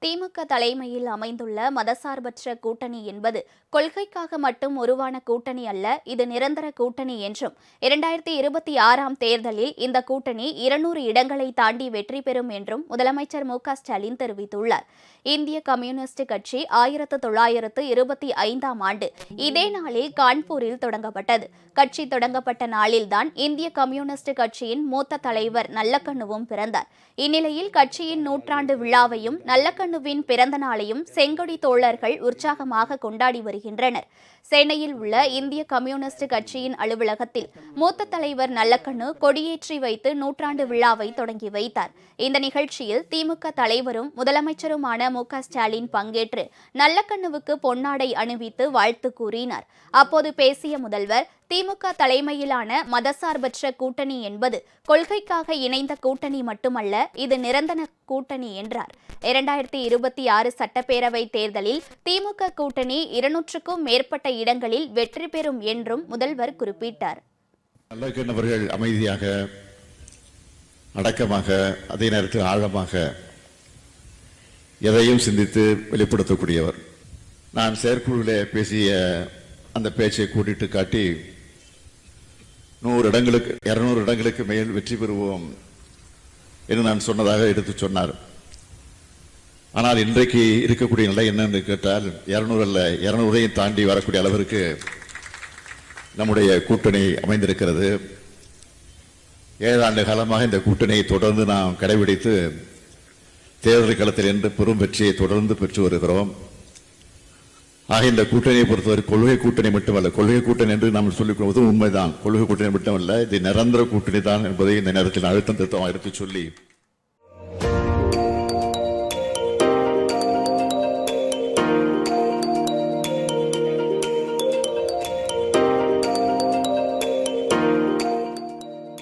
திமுக தலைமையில் அமைந்துள்ள மதசார்பற்ற கூட்டணி என்பது கொள்கைக்காக மட்டும் உருவான கூட்டணி அல்ல, இது நிரந்தர கூட்டணி என்றும் 2026ஆம் தேர்தலில் இந்த கூட்டணி 200 இடங்களை தாண்டி வெற்றி பெறும் என்றும் முதலமைச்சர் மு.க.ஸ்டாலின் தெரிவித்துள்ளார். இந்திய கம்யூனிஸ்ட் கட்சி 1925ஆம் ஆண்டு இதே நாளில் கான்பூரில் தொடங்கப்பட்டது. கட்சி தொடங்கப்பட்ட நாளில்தான் இந்திய கம்யூனிஸ்ட் கட்சியின் மூத்த தலைவர் நல்லக்கண்ணுவும் பிறந்தார். இந்நிலையில் கட்சியின் நூற்றாண்டு விழாவையும் நல்லக்கண்ணுவின் பிறந்த நாளையும் செங்கொடி தோழர்கள் உற்சாகமாக கொண்டாடி வருகின்றனர். சென்னையில் உள்ள இந்திய கம்யூனிஸ்ட் கட்சியின் அலுவலகத்தில் மூத்த தலைவர் நல்லக்கண்ணு கொடியேற்றி வைத்து நூற்றாண்டு விழாவை தொடங்கி வைத்தார். இந்த நிகழ்ச்சியில் திமுக தலைவரும் முதலமைச்சருமான மு.க.ஸ்டாலின் பங்கேற்று நல்லக்கண்ணுவுக்கு பொன்னாடை அணிவித்து வாழ்த்து கூறினார். அப்போது பேசிய முதல்வர், திமுக தலைமையிலான மதசார்பற்ற கூட்டணி என்பது கொள்கைக்காக இணைந்த கூட்டணி மட்டுமல்ல, இது நிரந்தர கூட்டணி என்றார். 2026 சட்டப்பேரவை தேர்தலில் திமுக கூட்டணி 200க்கும் மேற்பட்ட இடங்களில் வெற்றி பெறும் என்றும் முதல்வர் குறிப்பிட்டார். நல்லக்கண்ணவர்கள் அமைதியாக, அடக்கமாக, அதே நேரத்தில் ஆழமாக எதையும் சிந்தித்து வெளிப்படுத்தக்கூடியவர். நான் செயற்குழுவிலே பேசிய அந்த பேச்சை கூட்டிட்டு காட்டி 200 இடங்களுக்கு மேல் வெற்றி பெறுவோம் என்று நான் சொன்னதாக எடுத்து சொன்னார். ஆனால் இன்றைக்கு இருக்கக்கூடிய நிலை என்னன்னு கேட்டால் 200 அல்ல, 200ஐயும் தாண்டி வரக்கூடிய அளவிற்கு நம்முடைய கூட்டணி அமைந்திருக்கிறது. 7 ஆண்டு காலமாக இந்த கூட்டணியை தொடர்ந்து நாம் கடைபிடித்து தேர்தல் களத்தில் என்று பெரும் வெற்றியை தொடர்ந்து பெற்று வருகிறோம். ஆக இந்த கூட்டணியை பொறுத்தவரை கொள்கை கூட்டணி மட்டுமல்ல, கொள்கை கூட்டணி என்று நாம் சொல்லிக் கொள்வது உண்மைதான். கொள்கை கூட்டணி மட்டுமல்ல, இது நிரந்தர கூட்டணி தான் என்பதை இந்த நேரத்தில் அழுத்தம் திருத்தமாக எடுத்து சொல்லி